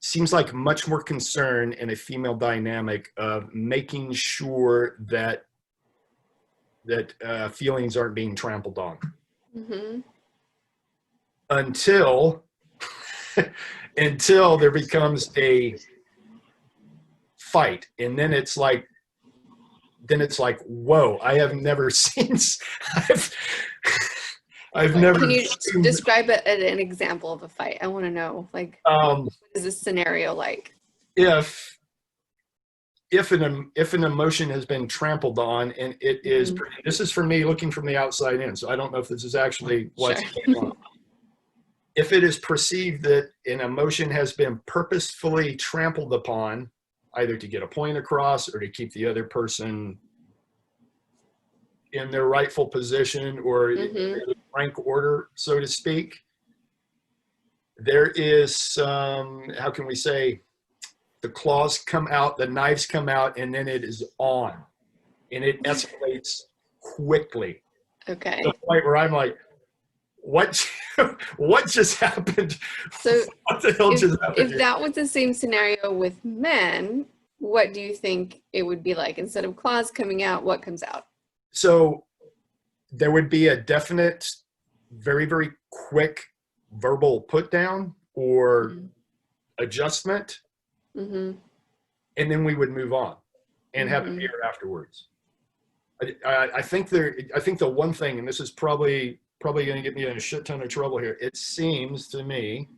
seems like much more concern in a female dynamic of making sure that feelings aren't being trampled on. Mm-hmm. Until there becomes a fight, and then it's like whoa, I have never seen I've never Can you seen, describe an example of a fight? I want to know, like, what is this scenario like? if an emotion has been trampled on, and it is, this is for me looking from the outside in, so I don't know if this is actually what's going on. If it is perceived that an emotion has been purposefully trampled upon, either to get a point across or to keep the other person in their rightful position or in rank order, so to speak, there is some, how can we say, the claws come out, the knives come out, and then it is on, and it escalates quickly. Okay. To the point where I'm like, what just happened? So what the hell just happened? If that was the same scenario with men, what do you think it would be like? Instead of claws coming out, what comes out? So there would be a definite, very, very quick verbal put down or adjustment. And then we would move on and have a beer afterwards. I think the one thing, and this is probably going to get me in a shit ton of trouble here, it seems to me.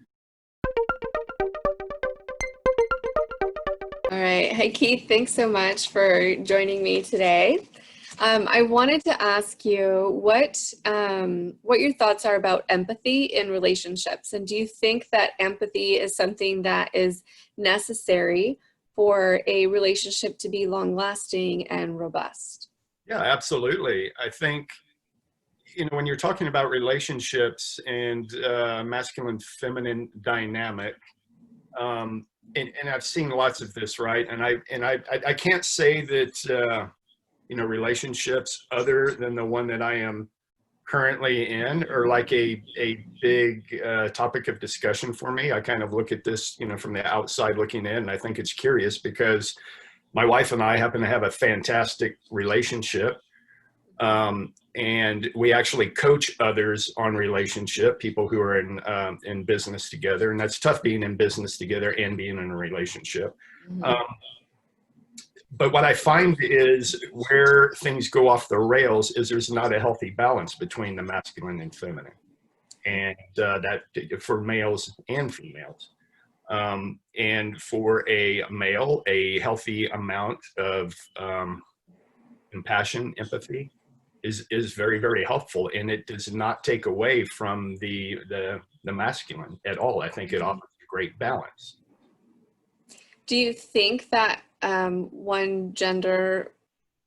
All right. Hey, Keith, thanks so much for joining me today. I wanted to ask you what your thoughts are about empathy in relationships, and do you think that empathy is something that is necessary for a relationship to be long-lasting and robust? Yeah, absolutely. I think, when you're talking about relationships and masculine feminine dynamic, and I've seen lots of this, right? And I can't say that relationships other than the one that I am currently in are like a big topic of discussion for me. I kind of look at this, from the outside looking in, and I think it's curious because my wife and I happen to have a fantastic relationship. And we actually coach others on relationship, people who are in business together. And that's tough, being in business together and being in a relationship. But what I find is where things go off the rails is there's not a healthy balance between the masculine and feminine. And that for males and females. And for a male, a healthy amount of compassion, empathy is very, very helpful. And it does not take away from the masculine at all. I think it offers a great balance. Do you think that one gender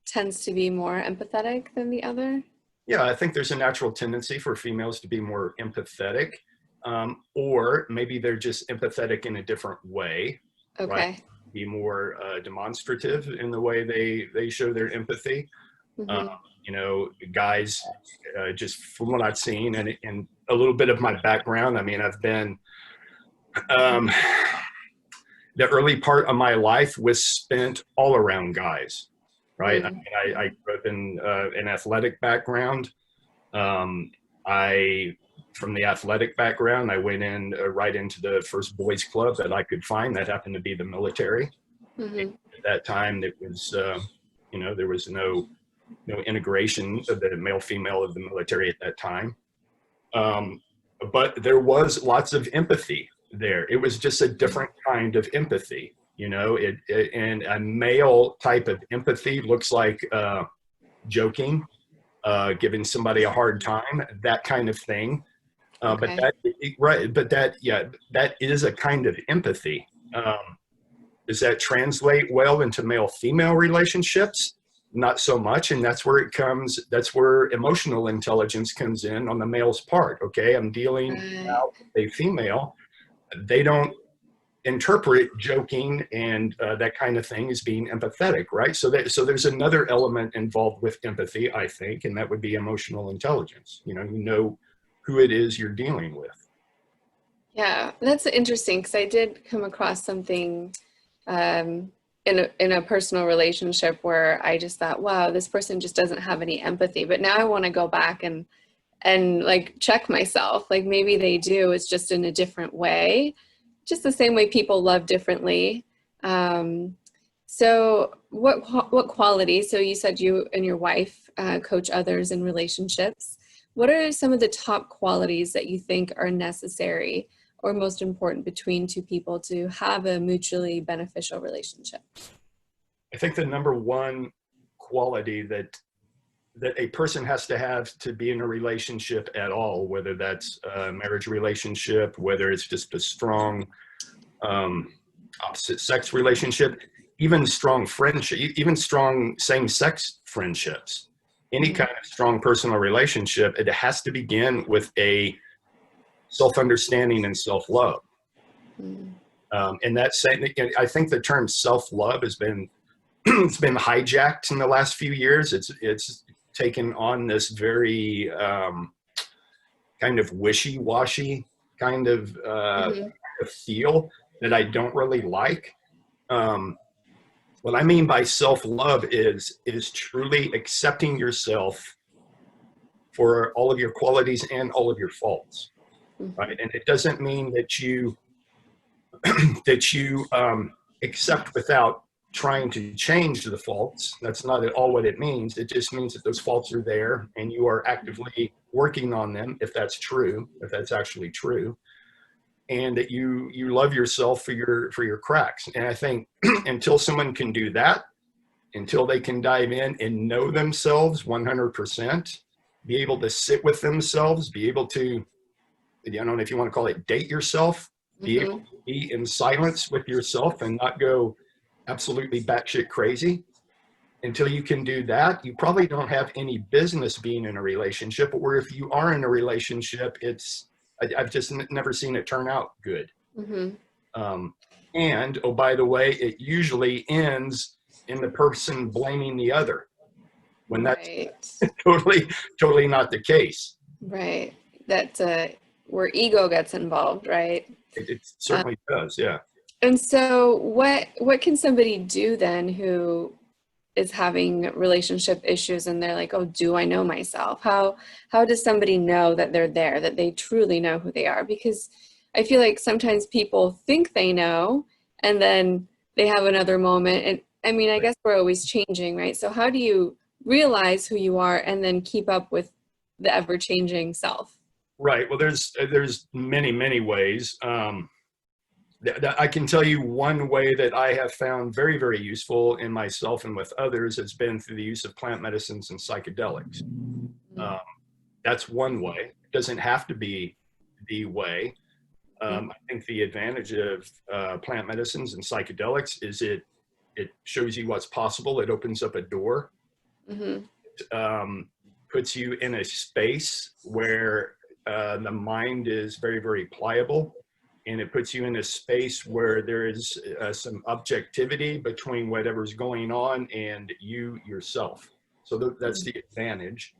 tends to be more empathetic than the other? Yeah, I think there's a natural tendency for females to be more empathetic, or maybe they're just empathetic in a different way. Okay. Right? Be more demonstrative in the way they show their empathy. Guys, just from what I've seen and a little bit of my background, I mean, I've been, the early part of my life was spent all around guys, right? I mean, I grew up in an athletic background. From the athletic background, I went in right into the first boys club that I could find that happened to be the military. At that time, it was, there was no integration of the male-female of the military at that time. But there was lots of empathy there. It was just a different kind of empathy, and a male type of empathy looks like joking, giving somebody a hard time, that kind of thing. Okay. That is a kind of empathy. Does that translate well into male-female relationships? Not so much, and that's where emotional intelligence comes in on the male's part. Okay, I'm dealing out with a female. They don't interpret joking and that kind of thing as being empathetic, right? So there's another element involved with empathy, I think, and that would be emotional intelligence. You know who it is you're dealing with. Yeah, that's interesting because I did come across something in a personal relationship where I just thought, wow, this person just doesn't have any empathy. But now I want to go back and like check myself. Like maybe they do. It's just in a different way, just the same way people love differently. Um, so what qualities? So you said you and your wife coach others in relationships. What are some of the top qualities that you think are necessary or most important between two people to have a mutually beneficial relationship? I think the number one quality that a person has to have to be in a relationship at all, whether that's a marriage relationship, whether it's just a strong um, opposite sex relationship, even strong friendship, even strong same-sex friendships, any Mm, kind of strong personal relationship, it has to begin with a self-understanding and self-love. mm, And that's saying, I think the term self-love has been it's been hijacked in the last few years. It's taken on this very kind of wishy-washy kind of mhm, feel that I don't really like. Um, what I mean by self-love is truly accepting yourself for all of your qualities and all of your faults, mhm, right? And it doesn't mean that you that you accept without trying to change the faults. That's not at all what it means. It just means that those faults are there and you are actively working on them, if that's true, if that's actually true, and that you love yourself for your cracks. And I think until someone can do that, until they can dive in and know themselves 100%, be able to sit with themselves, be able to, I don't know if you want to call it date yourself, be able mhm. to be in silence with yourself and not go absolutely batshit crazy. Until you can do that, you probably don't have any business being in a relationship. Or if you are in a relationship, I've just never seen it turn out good. Mhm. Um, and oh, by the way, it usually ends in the person blaming the other when that's Right. totally not the case. Right. That's where ego gets involved, right? It certainly does, yeah. And so what can somebody do then who is having relationship issues and they're like, "Oh, do I know myself?" How does somebody know that they're there, that they truly know who they are? Because I feel like sometimes people think they know and then they have another moment. And I mean, I guess we're always changing, right? So how do you realize who you are and then keep up with the ever-changing self? Right. Well, there's many ways. I can tell you one way that I have found very useful in myself and with others has been through the use of plant medicines and psychedelics. Um, that's one way. It doesn't have to be the way. I think the advantage of plant medicines and psychedelics is it shows you what's possible. It opens up a door, Mm-hmm. um, puts you in a space where the mind is very pliable, and it puts you in a space where there is some objectivity between whatever's going on and you yourself. So that's the advantage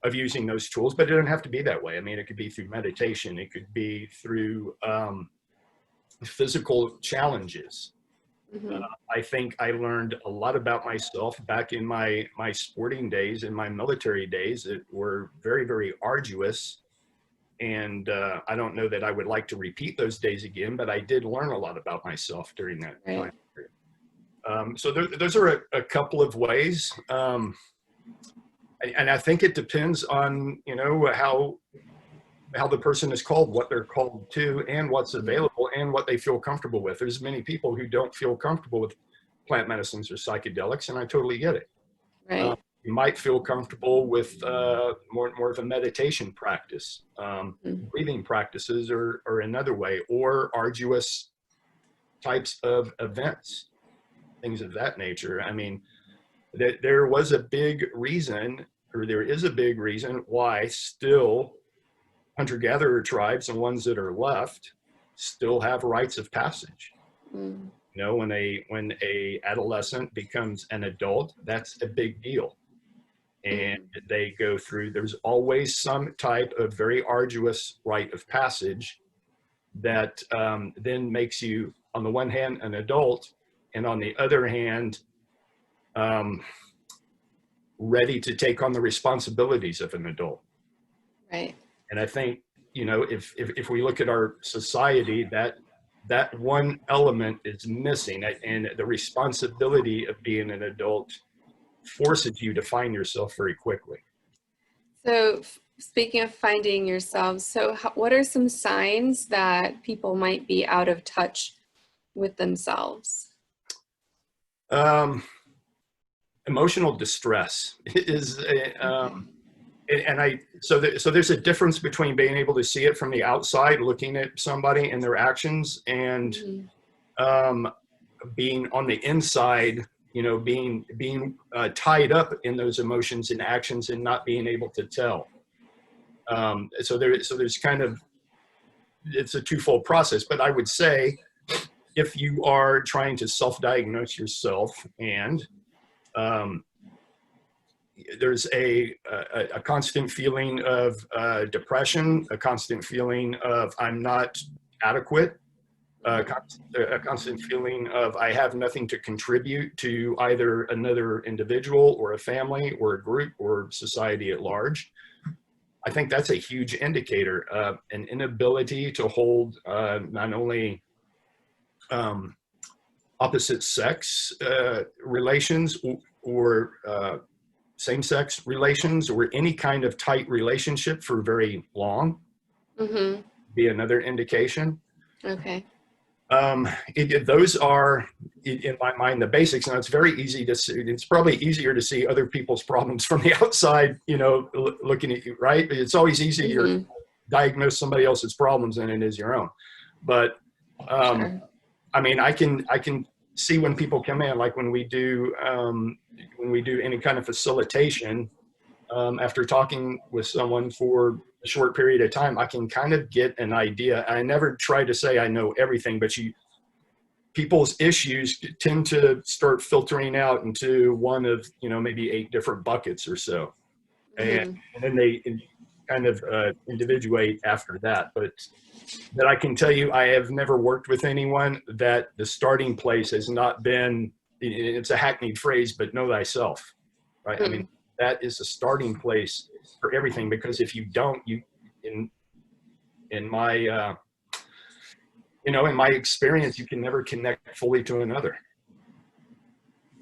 of using those tools, but it doesn't have to be that way. I mean, it could be through meditation, it could be through physical challenges. Uh, Mm-hmm. I think I learned a lot about myself back in my sporting days, in my military days that were very arduous. And I don't know that I would like to repeat those days again, but I did learn a lot about myself during that time Right. period. So those are a couple of ways. And I think it depends on, how the person is called, what they're called to, and what's available, and what they feel comfortable with. There's many people who don't feel comfortable with plant medicines or psychedelics, and I totally get it. Um, Right. you might feel comfortable with more of a meditation practice. Mm-hmm. Breathing practices are another way, or arduous types of events, things of that nature. I mean, there was a big reason, or there is a big reason why still hunter-gatherer tribes and ones that are left still have rites of passage. Mm-hmm. When a adolescent becomes an adult, that's a big deal. And they go through, there's always some type of very arduous rite of passage that then makes you, on the one hand, an adult, and on the other hand, ready to take on the responsibilities of an adult. Right. And I think, you know, if we look at our society, that one element is missing, and the responsibility of being an adult forces you to find yourself very quickly. So speaking of finding yourselves, so what are some signs that people might be out of touch with themselves? Emotional distress is, so there's a difference between being able to see it from the outside, looking at somebody and their actions, and being on the inside, you know, being tied up in those emotions and actions and not being able to tell. So there's kind of, it's a twofold process. But I would say, if you are trying to self-diagnose yourself, and there's a constant feeling of depression, a constant feeling of I'm not adequate, a constant feeling of I have nothing to contribute to either another individual or a family or a group or society at large. I think that's a huge indicator of an inability to hold not only opposite sex relations or same-sex relations or any kind of tight relationship for very long. Be another indication. Okay. Those are, in my mind, the basics. Now, it's very easy to see. It's probably easier to see other people's problems from the outside, you know, looking at you, right? It's always easier to diagnose somebody else's problems than it is your own. But Sure. I mean, I can see when people come in, like when we do any kind of facilitation, after talking with someone for a short period of time, I can kind of get an idea. I never try to say I know everything, but people's issues tend to start filtering out into one of, you know, maybe 8 different buckets or so. And then they kind of individuate after that. But that I can tell you, I have never worked with anyone that the starting place has not been, it's a hackneyed phrase, but know thyself, right? I mean, that is the starting place for everything, because if you don't, in my, you know, in my experience, you can never connect fully to another.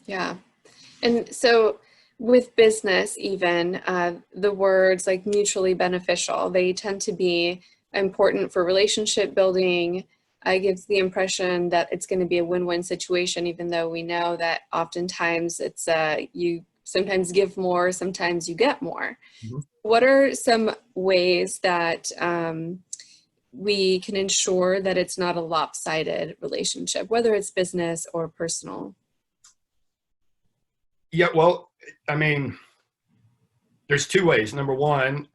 Yeah. And so with business, even the words like mutually beneficial, they tend to be important for relationship building. It gives the impression that it's going to be a win-win situation, even though we know that oftentimes it's you sometimes give more, sometimes you get more. What are some ways that we can ensure that it's not a lopsided relationship, whether it's business or personal? Yeah, well, I mean, there's 2 ways. Number one,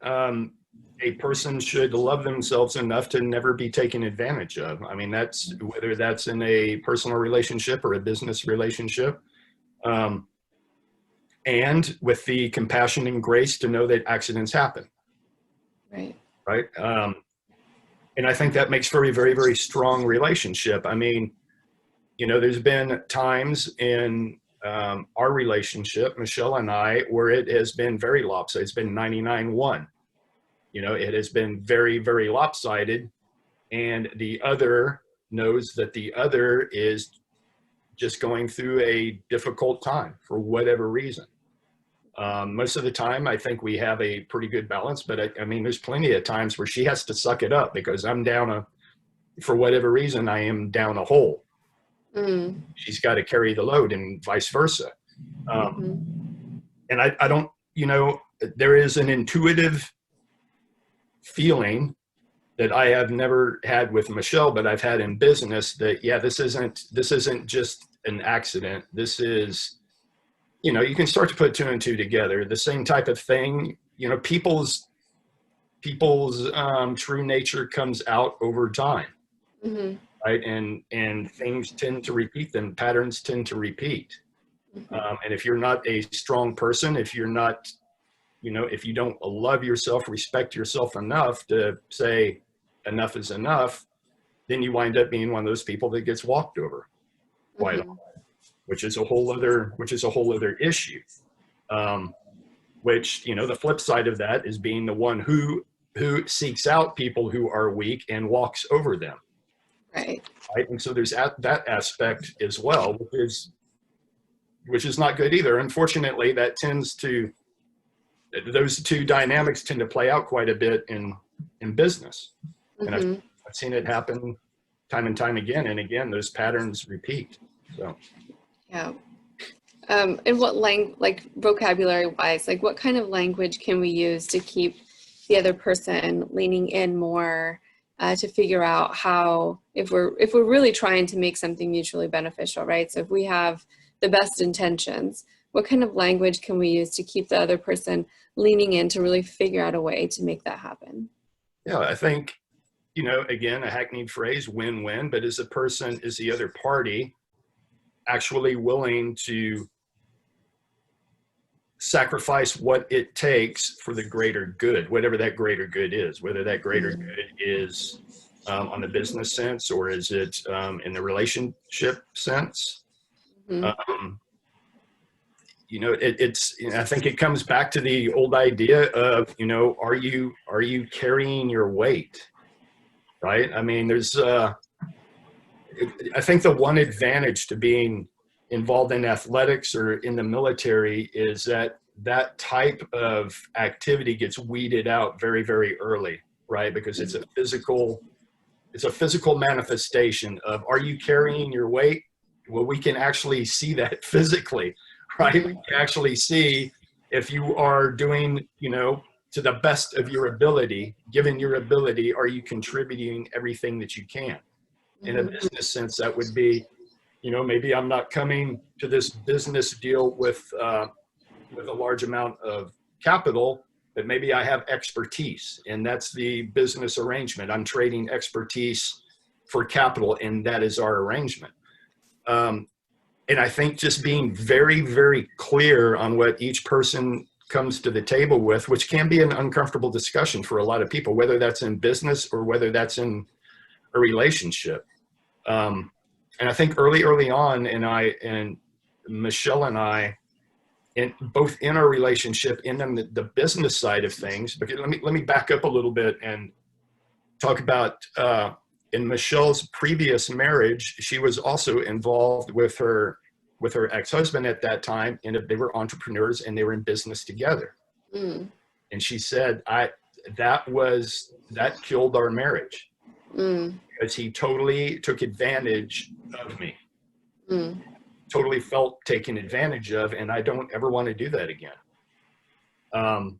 a person should love themselves enough to never be taken advantage of. I mean, that's whether that's in a personal relationship or a business relationship. And with the compassion and grace to know that accidents happen. Right. Right. And I think that makes for a very, very strong relationship. I mean, you know, there's been times in our relationship, Michelle and I, where it has been very lopsided. It's been 99-1. You know, it has been very, very lopsided. And the other knows that the other is just going through a difficult time for whatever reason. Most of the time, I think we have a pretty good balance, but I mean, there's plenty of times where she has to suck it up because I'm down for whatever reason, I am down a hole. She's got to carry the load and vice versa. And I don't, you know, there is an intuitive feeling that I have never had with Michelle, but I've had in business that, yeah, this isn't just an accident. This is, you know, you can start to put 2 and 2 together. The same type of thing, you know, people's true nature comes out over time, right? And things tend to repeat them. Patterns tend to repeat. And if you're not a strong person, if you're not, you know, if you don't love yourself, respect yourself enough to say enough is enough, then you wind up being one of those people that gets walked over quite often, which is a whole other issue. Which, you know, the flip side of that is being the one who seeks out people who are weak and walks over them. Right. Right. And so there's that aspect as well, which is not good either. Unfortunately, those two dynamics tend to play out quite a bit in business. And I've seen it happen time and time again. And again, those patterns repeat. So, yeah. And what like vocabulary wise, like what kind of language can we use to keep the other person leaning in more, to figure out how, if we're really trying to make something mutually beneficial, right? So if we have the best intentions, what kind of language can we use to keep the other person leaning in to really figure out a way to make that happen? Yeah, I think, you know, again, a hackneyed phrase, win-win, but is the other party actually willing to sacrifice what it takes for the greater good, whatever that greater good is, whether that greater good is on the business sense, or is it in the relationship sense? You know, I think it comes back to the old idea of, you know, are you carrying your weight, right? I mean, I think the one advantage to being involved in athletics or in the military is that type of activity gets weeded out very, very early, right? Because it's a physical manifestation of, are you carrying your weight? Well, we can actually see that physically, right? We can actually see if you are doing, you know, to the best of your ability, given your ability, are you contributing everything that you can? In a business sense, that would be, you know, maybe I'm not coming to this business deal with a large amount of capital, but maybe I have expertise, and that's the business arrangement. I'm trading expertise for capital, and that is our arrangement. And I think just being very, very clear on what each person comes to the table with, which can be an uncomfortable discussion for a lot of people, whether that's in business or whether that's in a relationship. And I think early on, and Michelle and I, both in our relationship and in the business side of things, because let me back up a little bit and talk about in Michelle's previous marriage, she was also involved with her ex-husband at that time, and they were entrepreneurs and they were in business together. And she said, that killed our marriage. Because he totally took advantage of me. Totally felt taken advantage of, and I don't ever want to do that again. And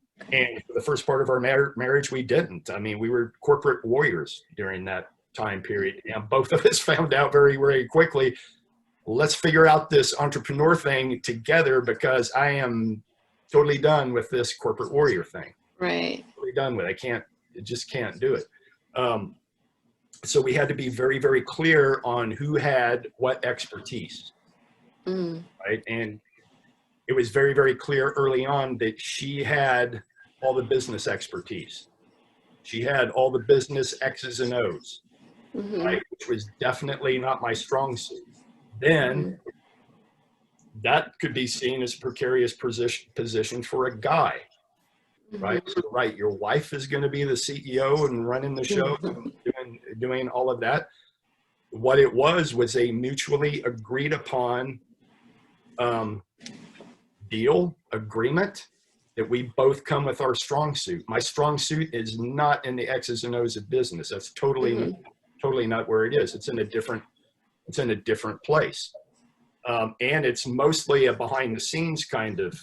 for the first part of our marriage, we didn't. I mean, we were corporate warriors during that time period, and both of us found out very, very quickly, let's figure out this entrepreneur thing together, because I am totally done with this corporate warrior thing. Right. Totally done with it. I just can't do it. So we had to be very, very clear on who had what expertise. Right. And it was very, very clear early on that she had all the business expertise. She had all the business X's and O's, right, which was definitely not my strong suit. Then that could be seen as a precarious position for a guy, right? So, right, your wife is going to be the CEO and running the show, doing all of that. What it was a mutually agreed upon agreement that we both come with our strong suit. My strong suit is not in the X's and O's of business. That's totally not where it is. It's in a different place. And it's mostly a behind the scenes kind of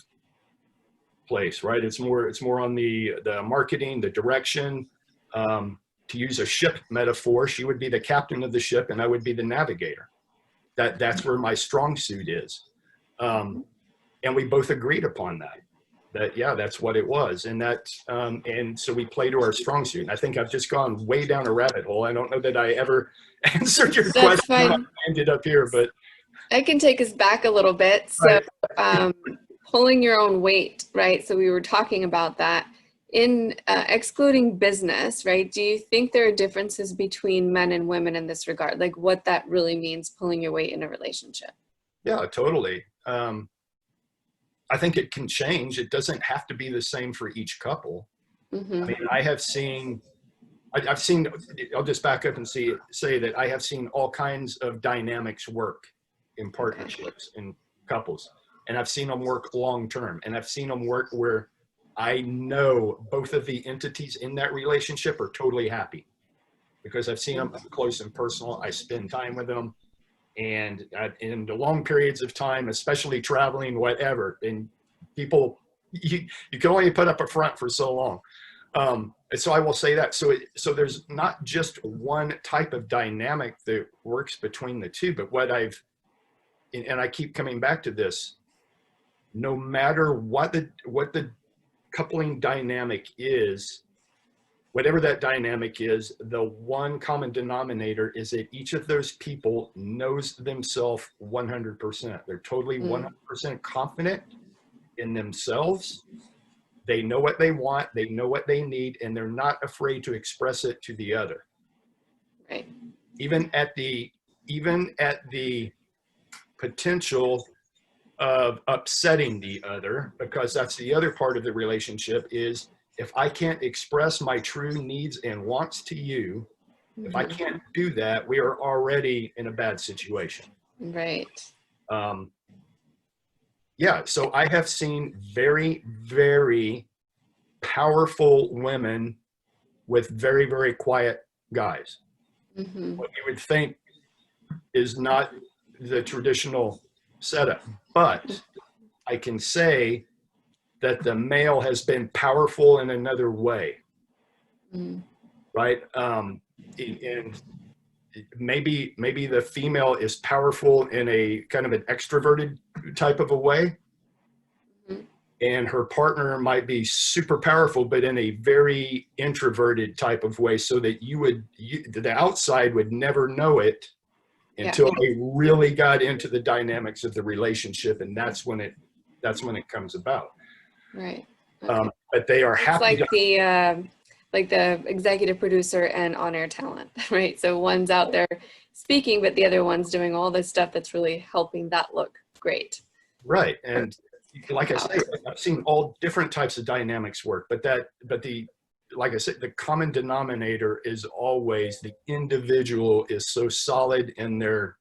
place, right? It's more on the marketing, the direction. To use a ship metaphor, she would be the captain of the ship and I would be the navigator. That's where my strong suit is. And we both agreed upon that, yeah, that's what it was. And and so we play to our strong suit. And I think I've just gone way down a rabbit hole. I don't know that I ever answered your question. Fine. I ended up here, but I can take us back a little bit. So, pulling your own weight, right? So we were talking about that. in excluding business, right? Do you think there are differences between men and women in this regard? Like what that really means, pulling your weight in a relationship? Yeah, totally. I think it can change. It doesn't have to be the same for each couple. I Mm-hmm. mean, I've seen, I'll just back up and say that I have seen all kinds of dynamics work in Okay. partnerships and couples. And I've seen them work long term. And I've seen them work where I know both of the entities in that relationship are totally happy because I've seen them up close and personal. I spend time with them. And in the long periods of time, especially traveling, whatever, and people, you can only put up a front for so long. And so I will say that. So there's not just one type of dynamic that works between the two, but and I keep coming back to this, no matter what the coupling dynamic is, whatever that dynamic is, the one common denominator is that each of those people knows themselves 100%. They're totally 100% confident in themselves. They know what they want, they know what they need, and they're not afraid to express it to the other. Right. Even at the potential of upsetting the other, because that's the other part of the relationship is if I can't express my true needs and wants to you, if I can't do that, we are already in a bad situation. Right. Yeah, so I have seen very, very powerful women with very, very quiet guys. Mm-hmm. What you would think is not the traditional setup, but I can say that the male has been powerful in another way, right? And maybe the female is powerful in a kind of an extroverted type of a way, and her partner might be super powerful, but in a very introverted type of way, so that the outside would never know it until they really got into the dynamics of the relationship, and that's when it comes about. Right. Okay. But they are It's happy. like the executive producer and on-air talent, right? So one's out there speaking, but the other one's doing all this stuff that's really helping that look great. Right. And like I say, I've seen all different types of dynamics work, like I said, the common denominator is always the individual is so solid in themselves.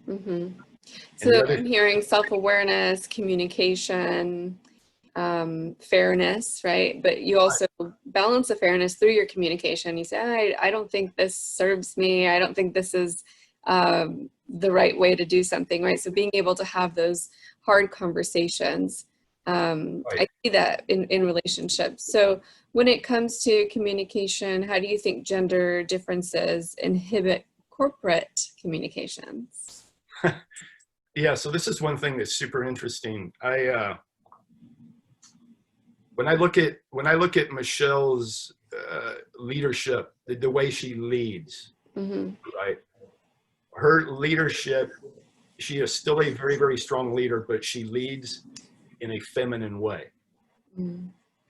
Mm-hmm. So I'm hearing self-awareness, communication, fairness, right? But you also balance the fairness through your communication. You say, I don't think this serves me. I don't think this is the right way to do something, right? So being able to have those hard conversations, I see that in relationships. So when it comes to communication, how do you think gender differences inhibit corporate communications? Yeah, so this is one thing that's super interesting. When I look at Michelle's leadership, the way she leads, right? Her leadership, she is still a very, very strong leader, but she leads in a feminine way,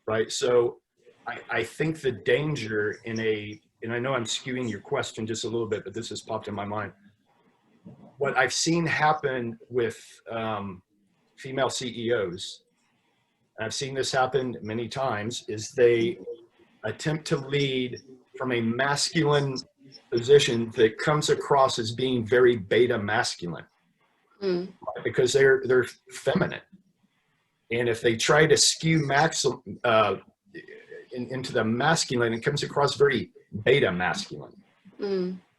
right? So I think the danger and I know I'm skewing your question just a little bit, but this has popped in my mind. What I've seen happen with female CEOs, and I've seen this happen many times, is they attempt to lead from a masculine position that comes across as being very beta masculine, right? Because they're feminine, and if they try to skew into the masculine, it comes across very beta masculine.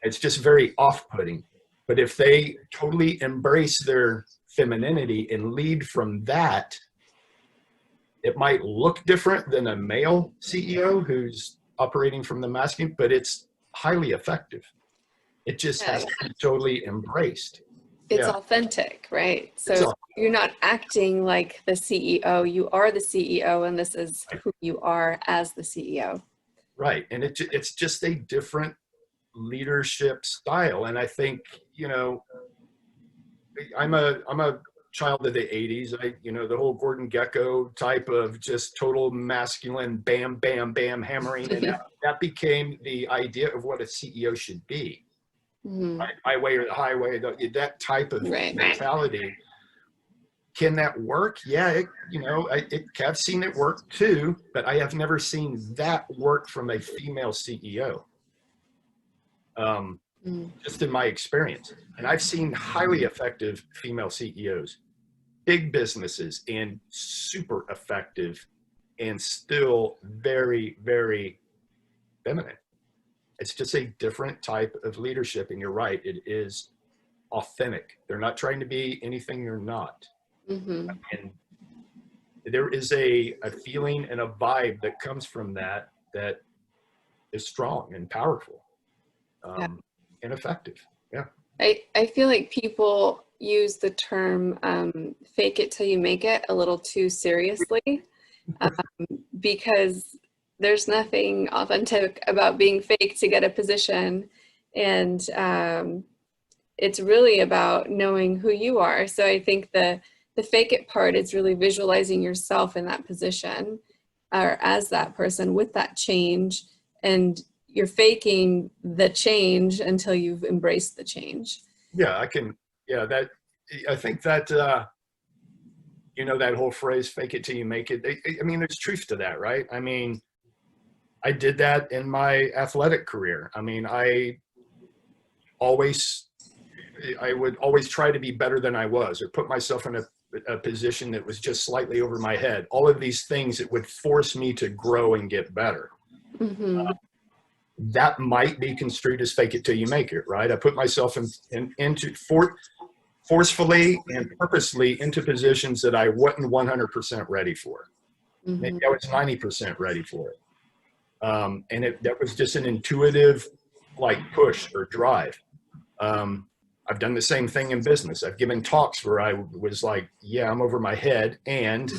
It's just very off-putting. But if they totally embrace their femininity and lead from that, it might look different than a male CEO who's operating from the masculine, but it's highly effective. It just has to be totally embraced. It's authentic, right? So you're not acting like the CEO, you are the CEO, and this is who you are as the CEO. Right. And it's just a different leadership style. And I think, I'm a child of the 80s. The whole Gordon Gekko type of just total masculine, bam, bam, bam, hammering it out. That became the idea of what a CEO should be. Right? My way or the highway, that type of mentality. Can that work? Yeah, I've seen it work too, but I have never seen that work from a female CEO. Just in my experience. And I've seen highly effective female CEOs, big businesses, and super effective and still very, very feminine. It's just a different type of leadership. And you're right, it is authentic. They're not trying to be anything they're not. And there is a feeling and a vibe that comes from that is strong and powerful. And effective. Yeah. I feel like people use the term fake it till you make it a little too seriously, because there's nothing authentic about being fake to get a position. And it's really about knowing who you are. So I think the fake it part is really visualizing yourself in that position or as that person with that change, and you're faking the change until you've embraced the change. Yeah, I think that, that whole phrase, fake it till you make it. I mean, there's truth to that, right? I mean, I did that in my athletic career. I mean, I would always try to be better than I was, or put myself in a position that was just slightly over my head. All of these things that would force me to grow and get better. That might be construed as fake it till you make it, right? I put myself forcefully and purposely into positions that I wasn't 100% ready for. Maybe I was 90% ready for it. And that was just an intuitive push or drive. I've done the same thing in business. I've given talks where I was like, yeah, I'm over my head. And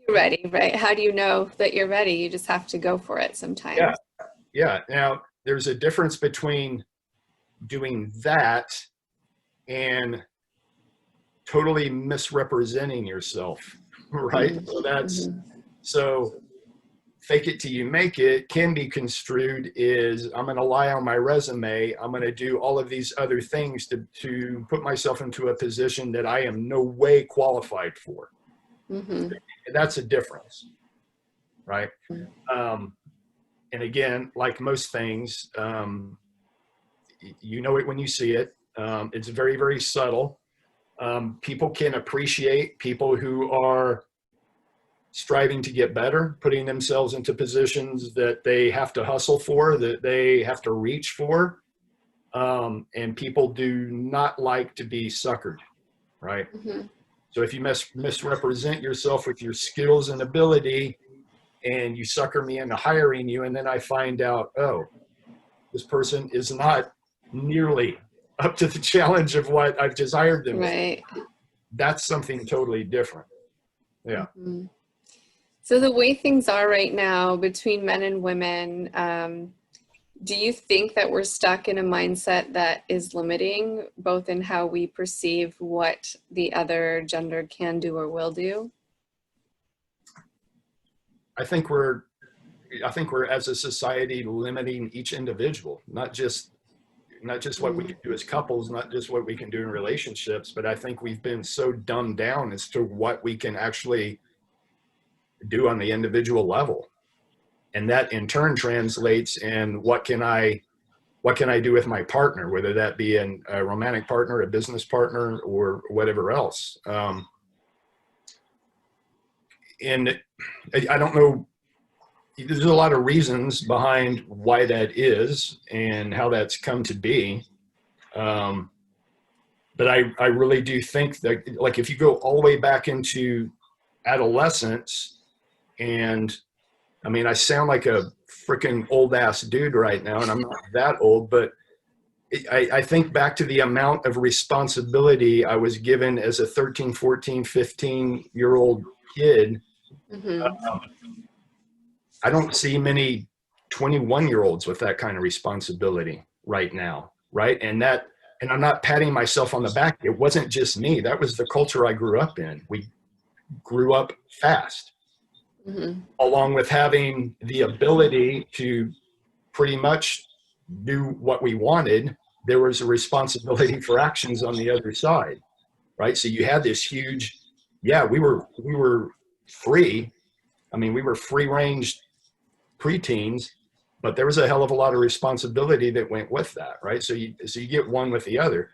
you're ready, right? How do you know that you're ready? You just have to go for it sometimes. Yeah. Now, there's a difference between doing that and totally misrepresenting yourself, right? So fake it till you make it can be construed is I'm going to lie on my resume. I'm going to do all of these other things to put myself into a position that I am no way qualified for. That's a difference, right? And again, like most things, you know it when you see it. It's very, very subtle. People can appreciate people who are striving to get better, putting themselves into positions that they have to hustle for, that they have to reach for. And people do not like to be suckered, right? So if you misrepresent yourself with your skills and ability, and you sucker me into hiring you, and then I find out, oh, this person is not nearly up to the challenge of what I've just hired them for. That's something totally different. Yeah. So the way things are right now between men and women, do you think that we're stuck in a mindset that is limiting both in how we perceive what the other gender can do or will do? I think we're as a society limiting each individual, not just what we can do as couples, not just what we can do in relationships, but I think we've been so dumbed down as to what we can actually do on the individual level. And that in turn translates in what can I do with my partner, whether that be a romantic partner, a business partner, or whatever else. And I don't know, there's a lot of reasons behind why that is and how that's come to be. But I really do think that, like, if you go all the way back into adolescence, and I mean, I sound like a freaking old ass dude right now, and I'm not that old, but I think back to the amount of responsibility I was given as a 13, 14, 15-year-old kid. I don't see many 21-year-olds with that kind of responsibility right now, right? And that and I'm not patting myself on the back. It wasn't just me. That was the culture I grew up in. We grew up fast, along with having the ability to pretty much do what we wanted. There was a responsibility for actions on the other side, right? So you had this huge, we were free. I mean, we were free-range preteens, but there was a hell of a lot of responsibility that went with that, right? So you get one with the other,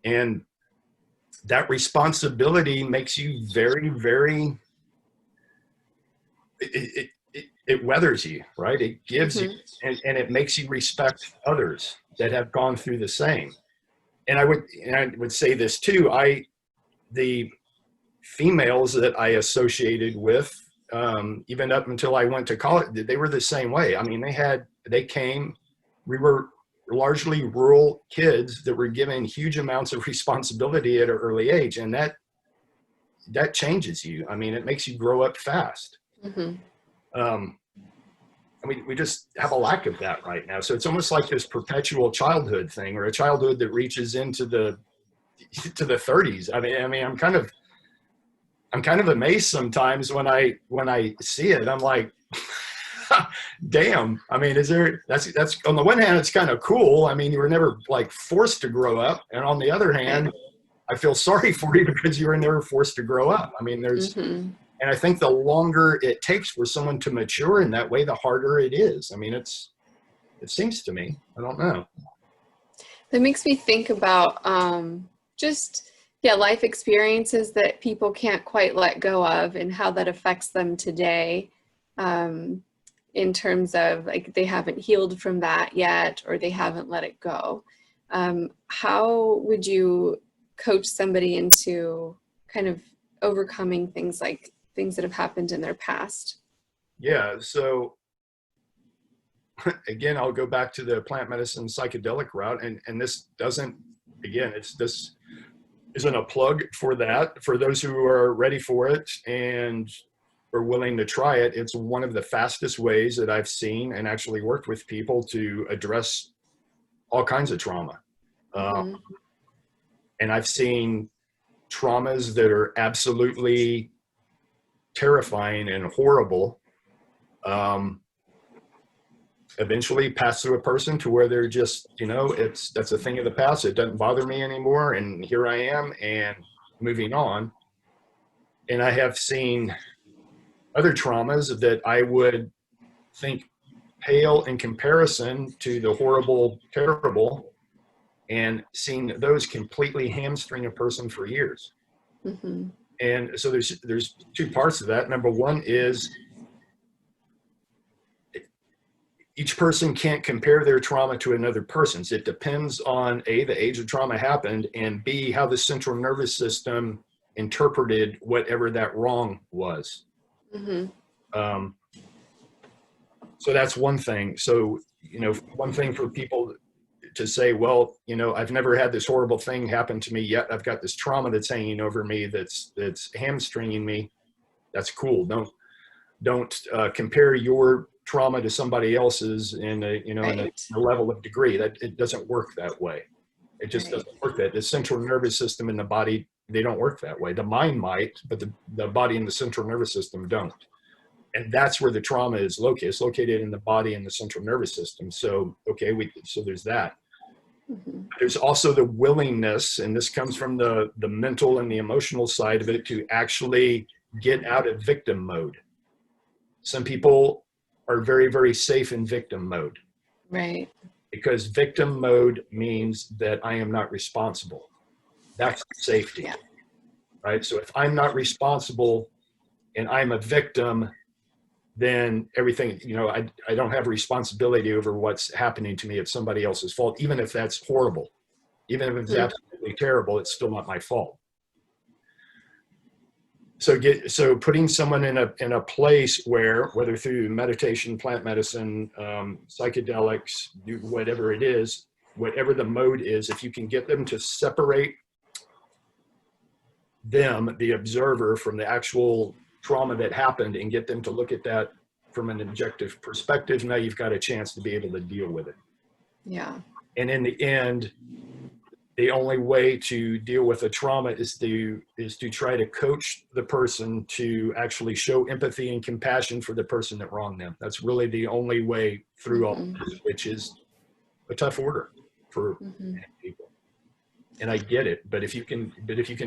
and that responsibility makes you very, very, it weathers you, right? It gives you, and it makes you respect others that have gone through the same. And I would say this too, the females that I associated with, even up until I went to college, they were the same way. I mean, we were largely rural kids that were given huge amounts of responsibility at an early age. And that changes you. I mean, it makes you grow up fast. We just have a lack of that right now. So it's almost like this perpetual childhood thing, or a childhood that reaches into the 30s. I mean, I'm kind of amazed sometimes when I see it. I'm like, damn. I mean, that's on the one hand, it's kind of cool. I mean, you were never like forced to grow up. And on the other hand, I feel sorry for you because you were never forced to grow up. I mean, and I think the longer it takes for someone to mature in that way, the harder it is. I mean, it seems to me, I don't know. That makes me think about life experiences that people can't quite let go of, and how that affects them today, in terms of like they haven't healed from that yet, or they haven't let it go. How would you coach somebody into kind of overcoming things that have happened in their past? Yeah, so again, I'll go back to the plant medicine psychedelic route, and this isn't a plug for that. For those who are ready for it and are willing to try it, it's one of the fastest ways that I've seen and actually worked with people to address all kinds of trauma. And I've seen traumas that are absolutely terrifying and horrible eventually pass through a person to where they're just, that's a thing of the past. It doesn't bother me anymore. And here I am, and moving on. And I have seen other traumas that I would think pale in comparison to the horrible, terrible, and seen those completely hamstring a person for years. And so there's two parts of that. Number one is each person can't compare their trauma to another person's. It depends on A, the age of trauma happened, and B, how the central nervous system interpreted whatever that wrong was. So that's one thing. So, one thing for people to say, well, I've never had this horrible thing happen to me yet. I've got this trauma that's hanging over me, that's hamstringing me. That's cool. Don't compare your trauma to somebody else's in a level of degree. That it doesn't work that way. It just doesn't work that. The central nervous system in the body, they don't work that way. The mind might, but the body and the central nervous system don't. And that's where the trauma is located. It's located in the body and the central nervous system. So, so there's that. There's also the willingness, and this comes from the mental and the emotional side of it, to actually get out of victim mode. Some people are very, very safe in victim mode. Right. Because victim mode means that I am not responsible. That's safety. Yeah. Right? So if I'm not responsible and I'm a victim, then everything, I don't have responsibility over what's happening to me. It's somebody else's fault, even if that's horrible. Even if it's absolutely terrible, it's still not my fault. So putting someone in a place where, whether through meditation, plant medicine, psychedelics, whatever it is, whatever the mode is, if you can get them to separate the observer, from the actual trauma that happened, and get them to look at that from an objective perspective, now you've got a chance to be able to deal with it. Yeah. And in the end, the only way to deal with a trauma is to try to coach the person to actually show empathy and compassion for the person that wronged them. That's really the only way through all this, which is a tough order for many people. And I get it, but if you can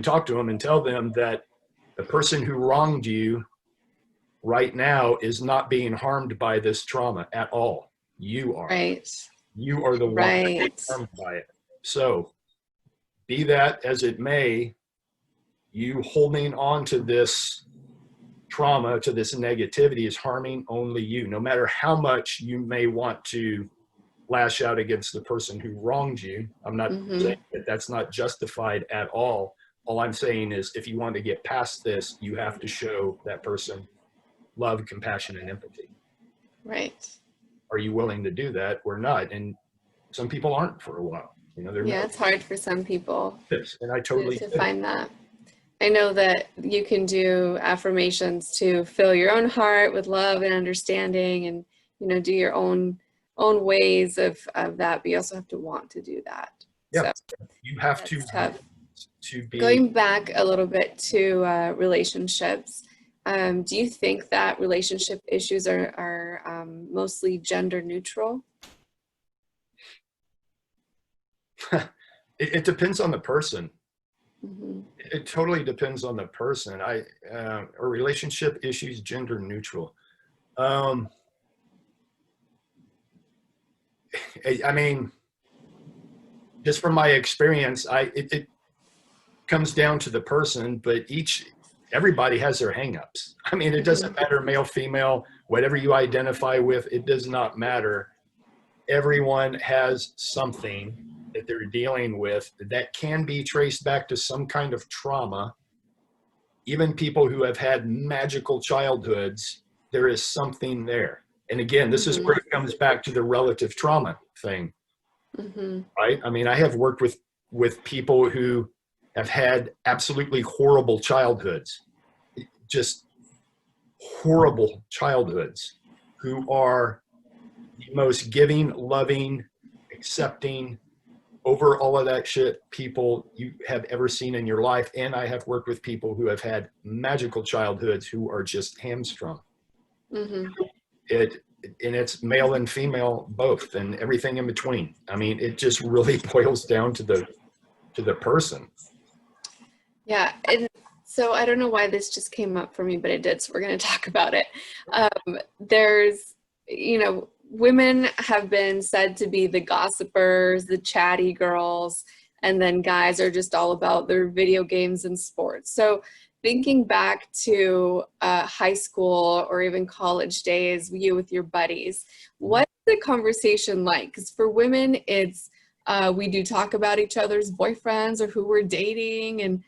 talk to them and tell them that the person who wronged you right now is not being harmed by this trauma at all. You are. Right. You are the one being harmed by it. So, be that as it may, you holding on to this trauma, to this negativity, is harming only you. No matter how much you may want to lash out against the person who wronged you, I'm not saying that that's not justified at all. All I'm saying is, if you want to get past this, you have to show that person love, compassion, and empathy. Right. Are you willing to do that or not? And some people aren't for a while. You know, it's hard for some people. And I totally to find that. I know that you can do affirmations to fill your own heart with love and understanding, and, you know, do your own ways of that, but you also have to want to do that. Yeah, so you have to be. Going back a little bit to relationships, do you think that relationship issues are mostly gender neutral? It depends on the person. It totally depends on the person. Are relationship issues gender neutral? I mean, just from my experience, it comes down to the person, but everybody has their hangups. I mean, it doesn't matter, male, female, whatever you identify with, it does not matter. Everyone has something that they're dealing with that can be traced back to some kind of trauma. Even people who have had magical childhoods, there is something there. And again, this is where it comes back to the relative trauma thing, right? I mean, I have worked with people who have had absolutely horrible childhoods, just horrible childhoods, who are the most giving, loving, accepting, over all of that shit people you have ever seen in your life. And I have worked with people who have had magical childhoods who are just hamstrung. And it's male and female both, and everything in between. I mean, it just really boils down to the person. Yeah, and so I don't know why this just came up for me, but it did, so we're going to talk about it. There's, you know, women have been said to be the gossipers, the chatty girls, and then guys are just all about their video games and sports. So thinking back to high school or even college days, you with your buddies, what's the conversation like? Because for women, it's we do talk about each other's boyfriends or who we're dating and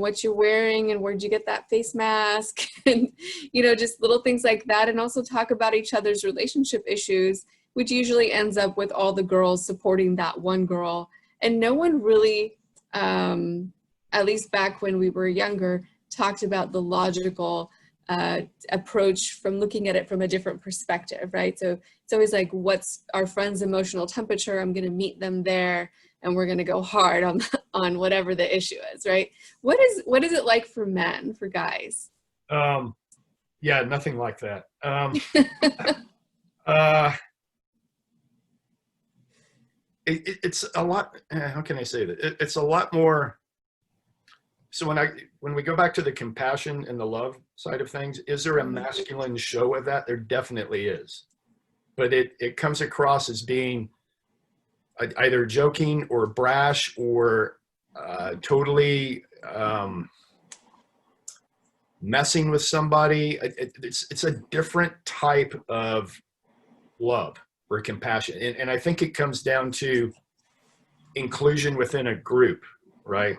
what you're wearing and where'd you get that face mask, and, you know, just little things like that. And also talk about each other's relationship issues, which usually ends up with all the girls supporting that one girl. And no one really, at least back when we were younger, talked about the logical approach from looking at it from a different perspective, right? So it's always like, what's our friend's emotional temperature? I'm going to meet them there, and we're going to go hard on whatever the issue is, right? What is it like for men, for guys? Yeah, nothing like that. It's a lot. How can I say that? It's a lot more. So when we go back to the compassion and the love side of things, is there a masculine show of that? There definitely is, but it comes across as being either joking or brash or totally messing with somebody. It's a different type of love or compassion, and I think it comes down to inclusion within a group, right?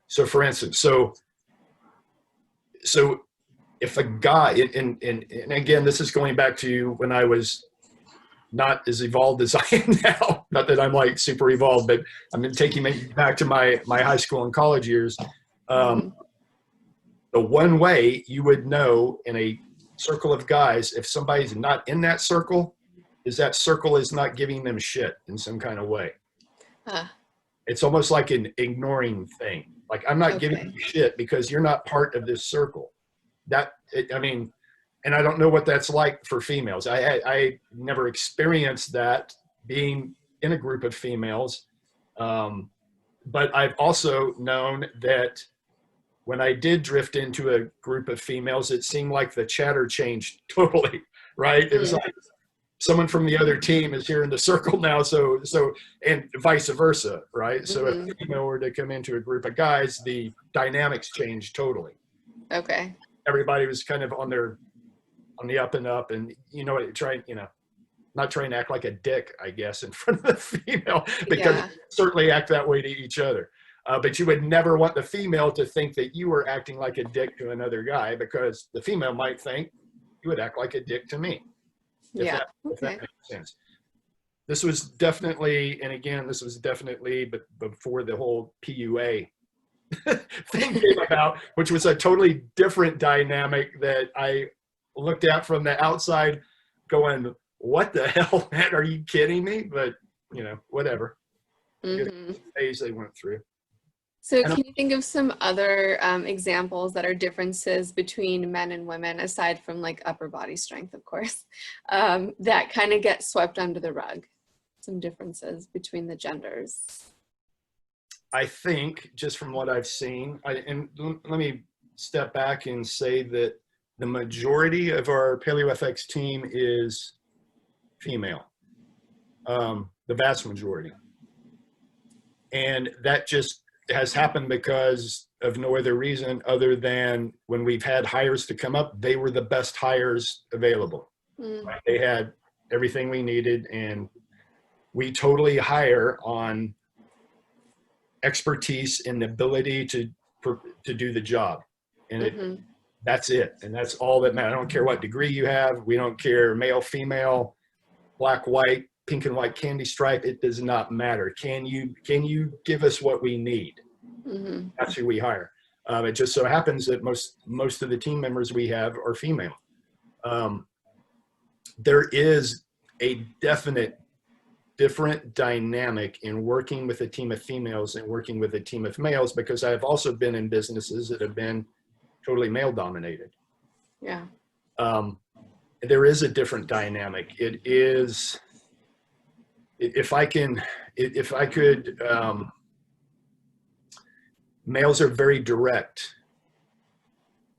So for instance, so if a guy, and again, this is going back to when I was not as evolved as I am now, not that I'm like super evolved, but I'm taking me back to my high school and college years. The one way you would know in a circle of guys, if somebody's not in that circle, is that circle is not giving them shit in some kind of way. it's almost like an ignoring thing. Like, I'm not giving Okay. you shit because you're not part of this circle. I mean, and I don't know what that's like for females. I never experienced that being in a group of females. But I've also known that when I did drift into a group of females, it seemed like the chatter changed totally, right? It was Mm. like someone from the other team is here in the circle now, so and vice versa, right? So if Mm-hmm. a female were to come into a group of guys, the dynamics changed totally. Okay. Everybody was kind of on the up and up, and not trying to act like a dick, I guess, in front of the female, because Yeah. certainly act that way to each other. But you would never want the female to think that you were acting like a dick to another guy, because the female might think you would act like a dick to me. If Yeah. that Okay. makes sense. This was definitely, and again, this was definitely, but before the whole PUA thing came about, which was a totally different dynamic that I looked at from the outside going, what the hell, man, are you kidding me? But, whatever. Mm-hmm. Phase they went through. So can you think of some other examples that are differences between men and women, aside from like upper body strength, of course, that kind of get swept under the rug? Some differences between the genders. I think, just from what I've seen, and let me step back and say that the majority of our PaleoFX team is female, the vast majority. And that just has happened because of no other reason other than when we've had hires to come up, they were the best hires available. Mm. Right? They had everything we needed, and we totally hire on expertise and the ability to do the job. And Mm-hmm. that's it. And that's all that matters. I don't care what degree you have. We don't care male, female, black, white, pink and white candy stripe. It does not matter. Can you give us what we need? Mm-hmm. That's who we hire. It just so happens that most of the team members we have are female. There is a definite different dynamic in working with a team of females and working with a team of males, because I've also been in businesses that have been totally male dominated. Yeah. There is a different dynamic. It is, if I could, males are very direct.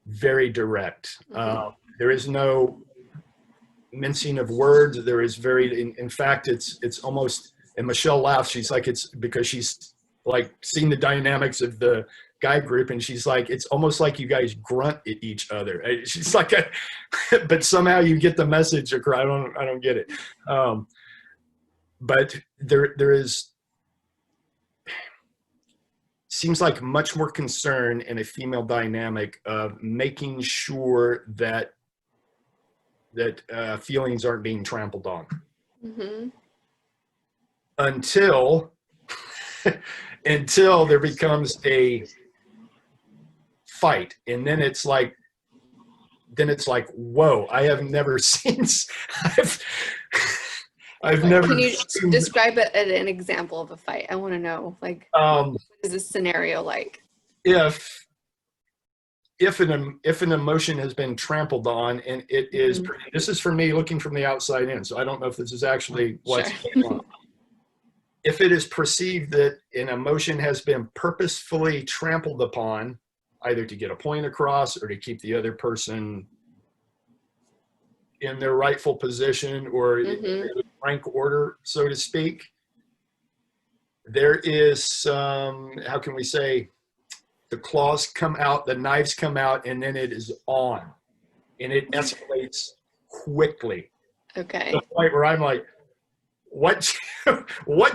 Mm-hmm. There is no mincing of words. There is in fact, it's almost, and Michelle laughs. She's like, it's because she's like seen the dynamics of the guy group, and she's like, it's almost like you guys grunt at each other. She's like, but somehow you get the message across. I don't get it. But there is, seems like much more concern in a female dynamic of making sure that feelings aren't being trampled on. Mm-hmm. Until there becomes a fight, and then it's like, whoa, I have never seen. I've never. Can you describe an example of a fight? I want to know, like, what is this scenario like? If an emotion has been trampled on, and it is, this is for me looking from the outside in, so I don't know if this is actually what's going on. If it is perceived that an emotion has been purposefully trampled upon, either to get a point across or to keep the other person in their rightful position or rank order, so to speak, there is some, how can we say, the claws come out, the knives come out, and then it is on, and it escalates quickly. Okay. To the point where I'm like, what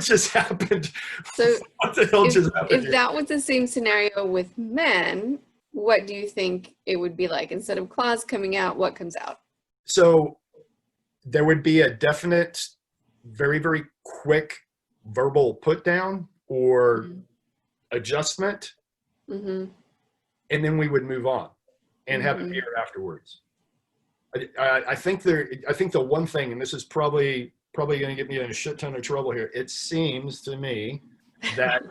just happened? So what the hell just happened? If that was the same scenario with men, what do you think it would be like? Instead of claws coming out, what comes out? So there would be a definite, very, very quick verbal put down or adjustment. Mm-hmm. And then we would move on and have a beer afterwards. I think the one thing, and this is probably going to get me in a shit ton of trouble here. It seems to me that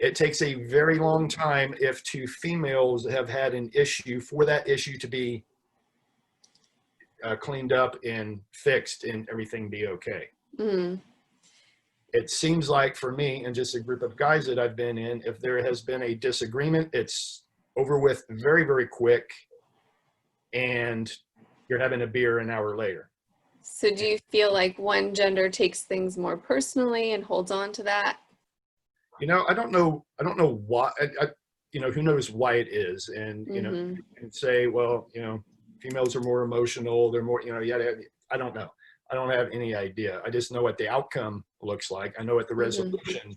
it takes a very long time if two females have had an issue for that issue to be cleaned up and fixed and everything be okay. Mm. It seems like for me and just a group of guys that I've been in, if there has been a disagreement, it's over with very, very quick, and you're having a beer an hour later. So do you feel like one gender takes things more personally and holds on to that? You know, I don't know why. You know, who knows why it is, and you know, you can say, well, you know, females are more emotional, they're more, you know, yada. I don't know. I don't have any idea. I just know what the outcome looks like. I know what the resolution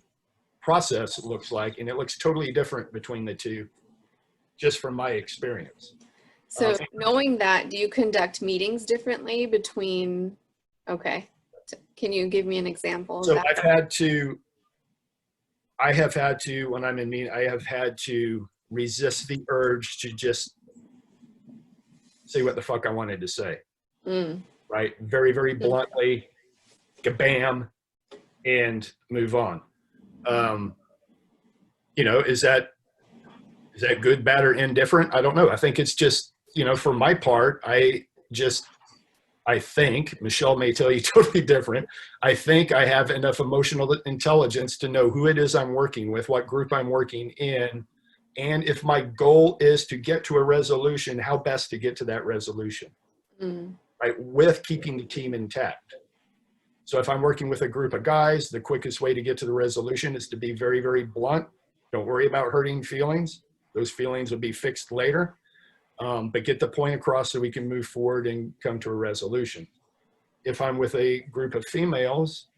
process looks like, and it looks totally different between the two, just from my experience. So knowing that, do you conduct meetings differently between, okay. Can you give me an example of So that? I have had to, when I'm in meeting, I have had to resist the urge to just say what the fuck I wanted to say. Right? Very, very bluntly, kabam, and move on. You know, is that good, bad, or indifferent? I don't know. I think it's just, you know, for my part, I think, Michelle may tell you totally different. I think I have enough emotional intelligence to know who it is I'm working with, what group I'm working in, and if my goal is to get to a resolution, how best to get to that resolution, right? With keeping the team intact. So if I'm working with a group of guys, the quickest way to get to the resolution is to be very, very blunt. Don't worry about hurting feelings. Those feelings will be fixed later. But get the point across so we can move forward and come to a resolution. If I'm with a group of females,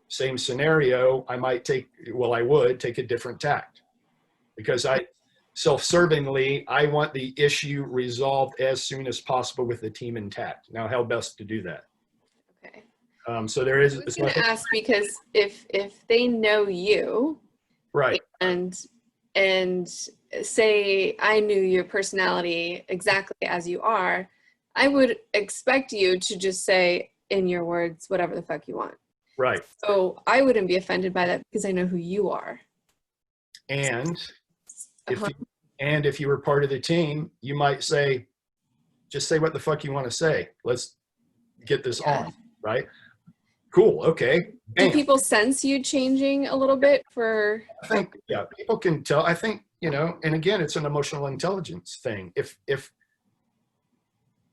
same scenario, I would take a different tact, because self-servingly, I want the issue resolved as soon as possible with the team intact. Now, how best to do that? Okay. So there is. I was going to ask, because if they know you, right, and say I knew your personality exactly as you are, I would expect you to just say, in your words, whatever the fuck you want. Right. So I wouldn't be offended by that because I know who you are. And if you were part of the team, you might say, just say what the fuck you want to say. Let's get this on, right? Cool. Okay. Bam. Do people sense you changing a little bit for? I think, yeah, people can tell. I think, you know, and again, it's an emotional intelligence thing.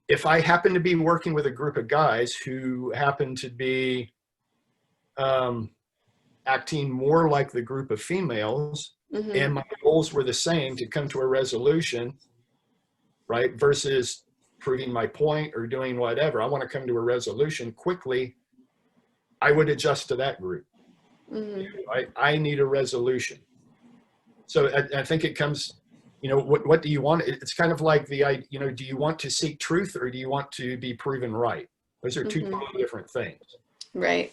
If I happen to be working with a group of guys who happen to be acting more like the group of females, and my goals were the same, to come to a resolution, right, versus proving my point or doing whatever, I want to come to a resolution quickly, I would adjust to that group. I need a resolution. So I think it comes, you know, what do you want? It's kind of like you know, do you want to seek truth, or do you want to be proven right? Those are two totally different things. Right.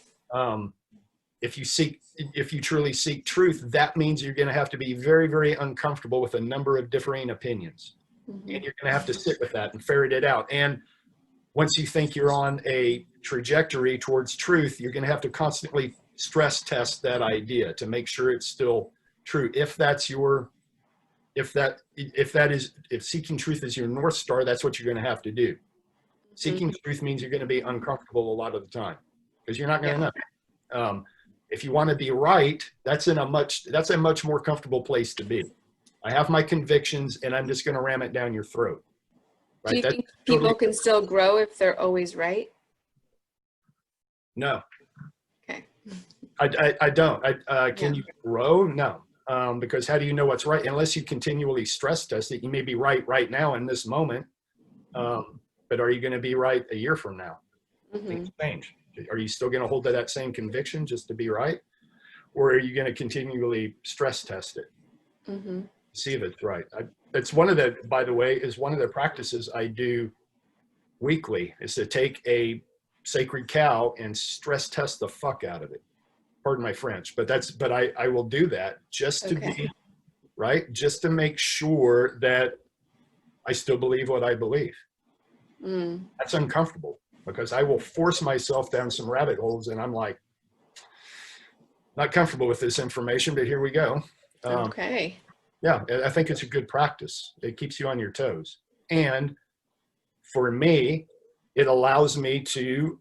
If you truly seek truth, that means you're going to have to be very, very uncomfortable with a number of differing opinions. And you're going to have to sit with that and ferret it out. And once you think you're on a trajectory towards truth, you're going to have to constantly stress test that idea to make sure it's still true. If seeking truth is your North Star, that's what you're going to have to do. Seeking truth means you're going to be uncomfortable a lot of the time, because you're not going to know. If you want to be right, that's a much more comfortable place to be. I have my convictions, and I'm just going to ram it down your throat. Right? Do you think people can still grow if they're always right? No. Okay. I don't. Can you grow? No. Because how do you know what's right? Unless you continually stress test it. You may be right now in this moment, but are you going to be right a year from now? Things change. Are you still going to hold to that same conviction just to be right? Or are you going to continually stress test it? See if it's right. It's one of the, by the way, is one of the practices I do weekly, is to take a sacred cow and stress test the fuck out of it. Pardon my French, but I will do that just to be right, just to make sure that I still believe what I believe. That's uncomfortable, because I will force myself down some rabbit holes, and I'm like, not comfortable with this information, but here we go. Okay. Yeah, I think it's a good practice. It keeps you on your toes. And for me, it allows me to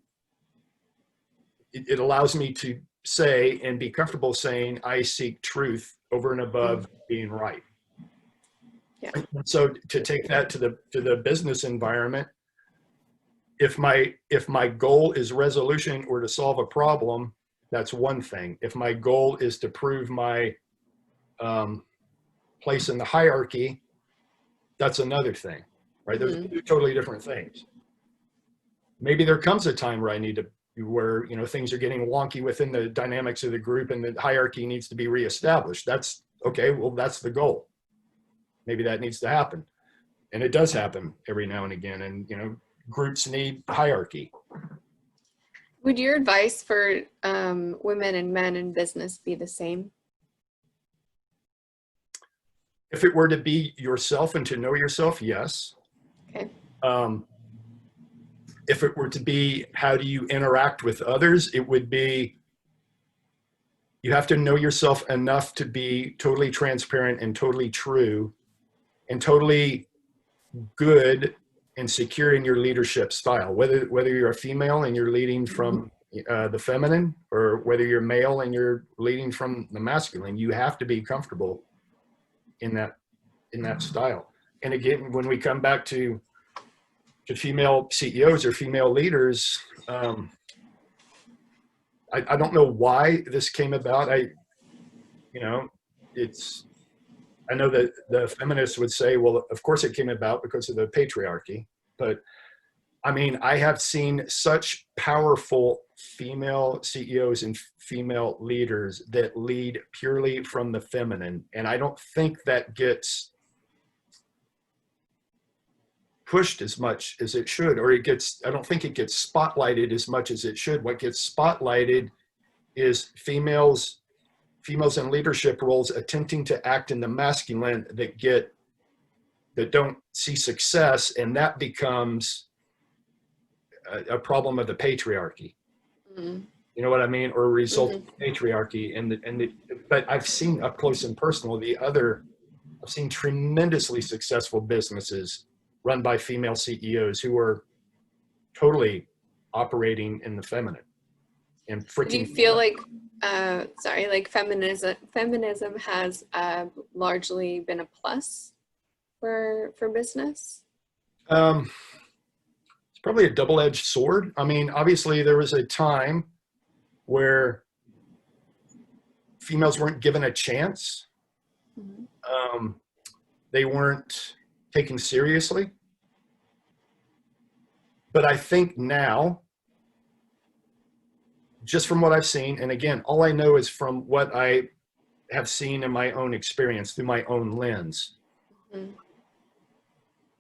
say and be comfortable saying I seek truth over and above being right. Yeah. And so to take that to the business environment, if my goal is resolution or to solve a problem, that's one thing. If my goal is to prove my place in the hierarchy, that's another thing, right? Those are two totally different things. Maybe there comes a time where I need to, where, you know, things are getting wonky within the dynamics of the group and the hierarchy needs to be reestablished. That's okay. Well, that's the goal. Maybe that needs to happen. And it does happen every now and again. And, you know, groups need hierarchy. Would your advice for women and men in business be the same? If it were to be yourself and to know yourself, yes. Okay. If it were to be how do you interact with others, it would be you have to know yourself enough to be totally transparent and totally true and totally good and secure in your leadership style, whether you're a female and you're leading from the feminine, or whether you're male and you're leading from the masculine. You have to be comfortable in that style. And again, when we come back to female CEOs or female leaders, I don't know why this came about. I know that the feminists would say, well, of course it came about because of the patriarchy. But I mean, I have seen such powerful female CEOs and female leaders that lead purely from the feminine. And I don't think that gets pushed as much as it should, or I don't think it gets spotlighted as much as it should. What gets spotlighted is females in leadership roles attempting to act in the masculine that don't see success, and that becomes a problem of the patriarchy. You know what I mean? Or a result of patriarchy. But I've seen up close and personal I've seen tremendously successful businesses run by female CEOs who are totally operating in the feminine. And freaking. Do you feel like, feminism has largely been a plus for business? It's probably a double-edged sword. I mean, obviously there was a time where females weren't given a chance. They weren't taken seriously. But I think now, just from what I've seen, and again, all I know is from what I have seen in my own experience through my own lens.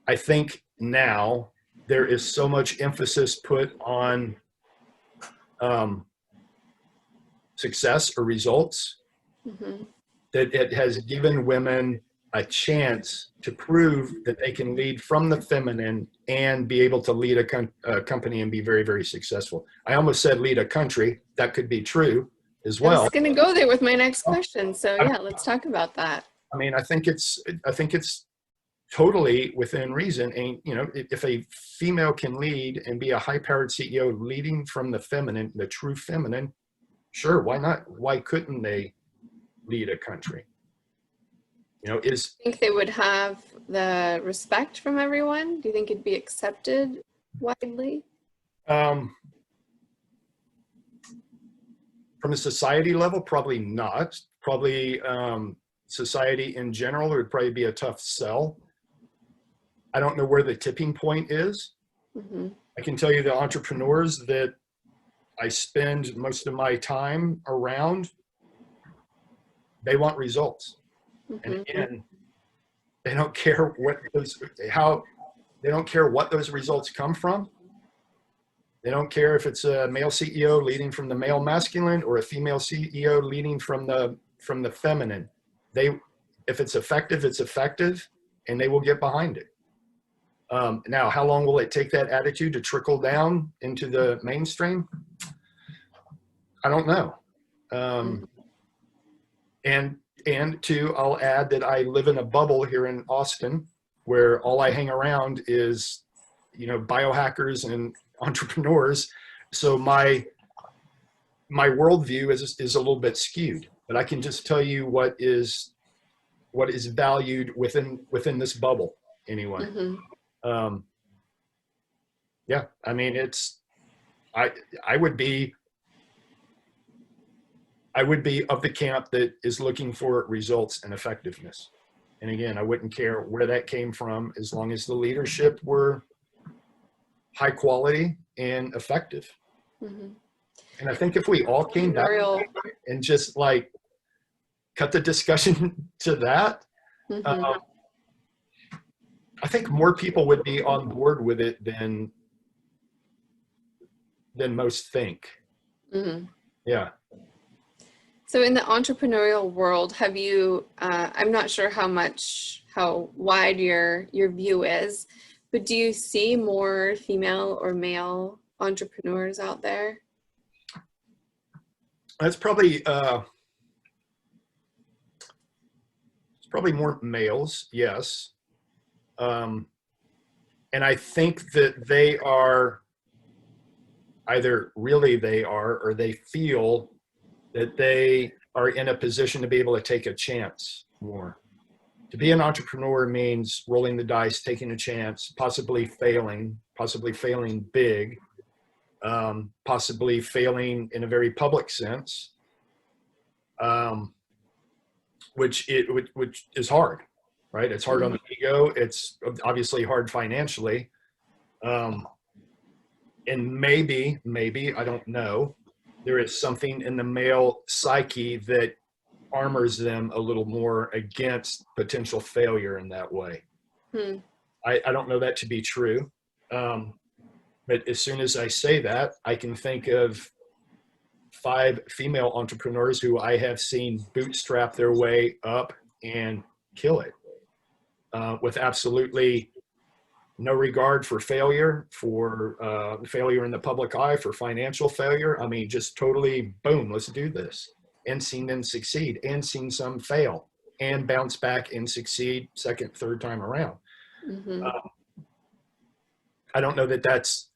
I think now there is so much emphasis put on success or results that it has given women a chance to prove that they can lead from the feminine and be able to lead a company and be very, very successul. I almost said lead a country. That could be true as well. I was going to go there with my next question. So yeah, let's talk about that. I mean, I think it's totally within reason. And, you know, if a female can lead and be a high-powered CEO leading from the feminine, the true feminine, sure, why not? Why couldn't they lead a country? You know, Do you think they would have the respect from everyone? Do you think it'd be accepted widely? From a society level, probably not. Probably society in general, it would probably be a tough sell. I don't know where the tipping point is. I can tell you the entrepreneurs that I spend most of my time around, they want results. And again, they don't care what those results come from. They don't care if it's a male CEO leading from the male masculine or a female CEO leading from the feminine. If it's effective, it's effective, and they will get behind it. Now, how long will it take that attitude to trickle down into the mainstream? I don't know. And two, I'll add that I live in a bubble here in Austin where all I hang around is, biohackers and entrepreneurs. So my worldview is a little bit skewed, but I can just tell you what is valued within this bubble anyway. Mm-hmm. Yeah, I mean, I would be of the camp that is looking for results and effectiveness. And again, I wouldn't care where that came from as long as the leadership were high quality and effective. Mm-hmm. And I think if we all came back and just like cut the discussion to that, Mm-hmm. I think more people would be on board with it than most think. Mm-hmm. Yeah. So in the entrepreneurial world, have you, I'm not sure how wide your view is, but do you see more female or male entrepreneurs out there? That's probably, it's probably more males. Yes. And I think that they are either really they are, or they feel that they are in a position to be able to take a chance more. To be an entrepreneur means rolling the dice, taking a chance, possibly failing big, possibly failing in a very public sense, which is hard, right? It's hard on the ego. It's obviously hard financially. And maybe, I don't know, there is something in the male psyche that armors them a little more against potential failure in that way. I don't know that to be true. But as soon as I say that, I can think of 5 female entrepreneurs who I have seen bootstrap their way up and kill it with absolutely no regard for failure, for failure in the public eye, for financial failure. I mean, just totally, boom, let's do this. And seen them succeed, and seen some fail and bounce back and succeed second, third time around. Mm-hmm. I don't know that that's,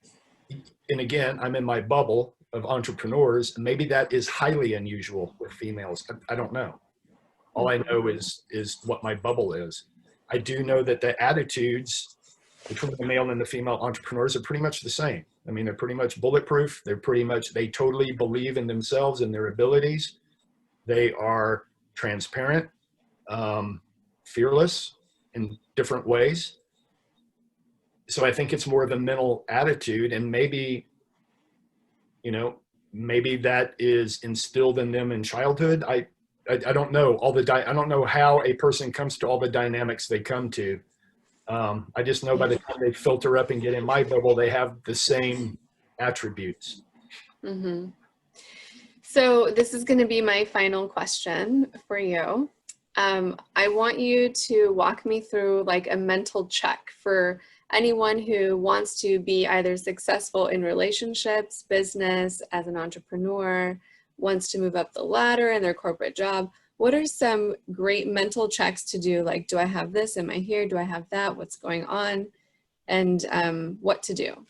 and again, I'm in my bubble of entrepreneurs, and maybe that is highly unusual with females. I don't know. All I know is what my bubble is. I do know that the attitudes between the male and the female entrepreneurs are pretty much the same. I mean, they're pretty much bulletproof. They totally believe in themselves and their abilities. They are transparent, fearless in different ways. So I think it's more of a mental attitude, and maybe that is instilled in them in childhood. I don't know I don't know how a person comes to all the dynamics they come to. I just know by the time they filter up and get in my bubble, they have the same attributes. Mm-hmm. So this is going to be my final question for you. I want you to walk me through like a mental check for anyone who wants to be either successful in relationships, business, as an entrepreneur, wants to move up the ladder in their corporate job. What are some great mental checks to do? Like, do I have this? Am I here? Do I have that? What's going on? And what to do?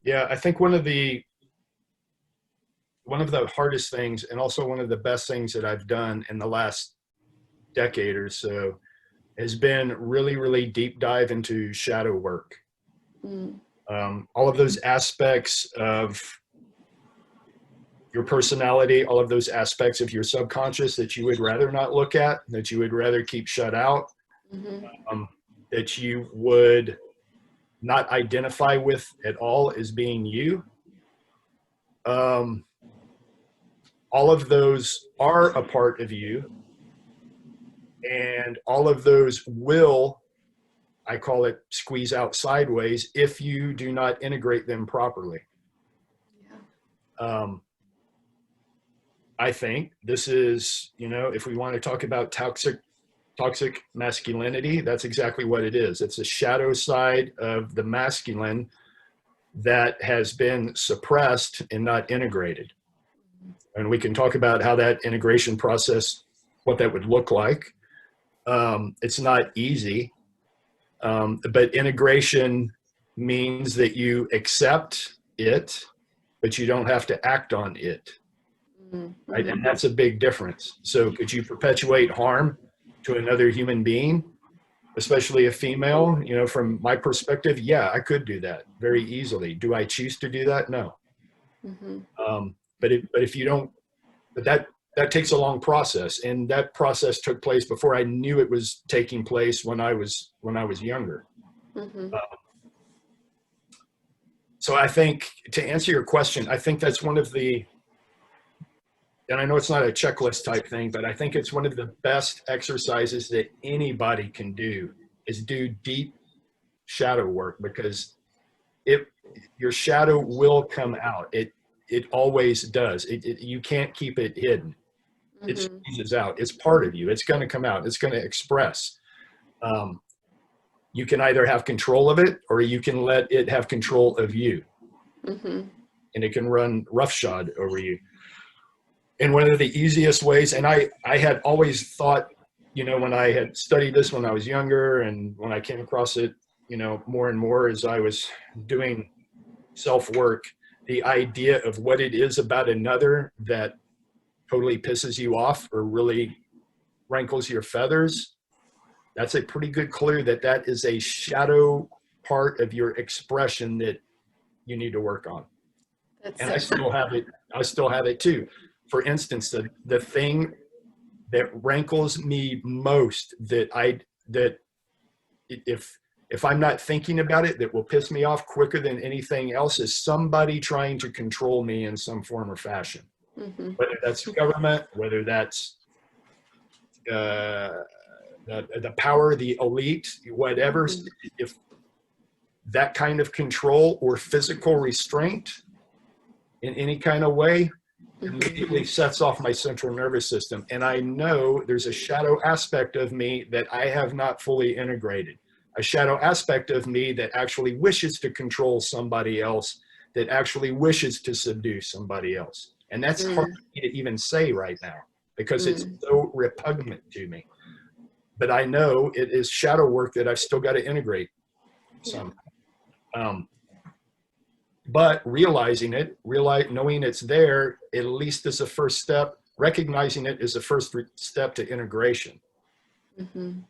Yeah, I think one of the hardest things, and also one of the best things that I've done in the last decade or so, has been really, really deep dive into shadow work. All of those aspects of your personality, all of those aspects of your subconscious that you would rather not look at, that you would rather keep shut out, that you would not identify with at all as being you. All of those are a part of you, and all of those will, I call it, squeeze out sideways if you do not integrate them properly. I think this is, if we want to talk about toxic masculinity, that's exactly what it is. It's a shadow side of the masculine that has been suppressed and not integrated. And we can talk about how that integration process what that would look like. It's not easy, but integration means that you accept it, but you don't have to act on it. Mm-hmm. Right? And that's a big difference. So could you perpetuate harm to another human being, especially a female? You know, from my perspective, yeah, I could do that very easily. Do I choose to do that? No. Mm-hmm. But if you don't, but that takes a long process, and that process took place before I knew it was taking place when I was younger. Mm-hmm. So I think, to answer your question, I think that's one of the, and I know it's not a checklist type thing, but I think it's one of the best exercises that anybody can do, is do deep shadow work, because your shadow will come out. It always does. You can't keep it hidden. It Mm-hmm. squeezes out. It's part of you. It's going to come out. It's going to express. You can either have control of it, or you can let it have control of you. Mm-hmm. And it can run roughshod over you. And one of the easiest ways, and I had always thought, you know, when I had studied this when I was younger, and when I came across it, you know, more and more as I was doing self-work, the idea of what it is about another that totally pisses you off or really rankles your feathers, that's a pretty good clue that that is a shadow part of your expression that you need to work on. And I still have it. I still have it too. For instance, the thing that rankles me most, that if I'm not thinking about it, that will piss me off quicker than anything else, is somebody trying to control me in some form or fashion. Mm-hmm. Whether that's government, whether that's the power, the elite, whatever. Mm-hmm. If that kind of control or physical restraint in any kind of way immediately sets off my central nervous system. And I know there's a shadow aspect of me that I have not fully integrated. A shadow aspect of me that actually wishes to control somebody else, that actually wishes to subdue somebody else. And that's hard for me to even say right now, because it's so repugnant to me. But I know it is shadow work that I've still got to integrate some. But realizing it, knowing it's there, at least is a first step. Recognizing it is a first step to integration. Mm-hmm.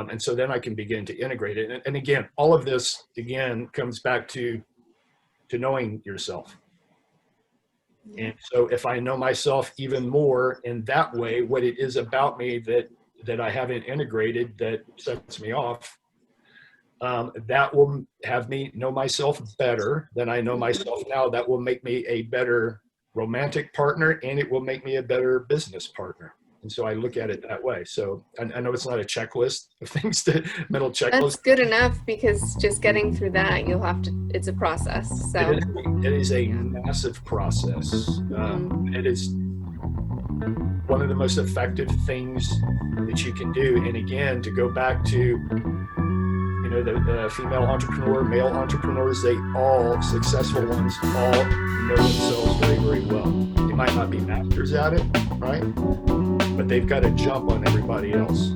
And so then I can begin to integrate it. And again, all of this, again, comes back to knowing yourself. Yeah. And so if I know myself even more in that way, what it is about me that I haven't integrated that sets me off, that will have me know myself better than I know myself now. That will make me a better romantic partner, and it will make me a better business partner. And so I look at it that way. So I know it's not a checklist of things, mental checklist. That's good enough, because just getting through that, it's a process. So it is a massive process. It is one of the most effective things that you can do. And again, to go back to, you know, the female entrepreneur, male entrepreneurs, they all, successful ones, all know themselves very, very well. They might not be masters at it, right? But they've got a jump on everybody else.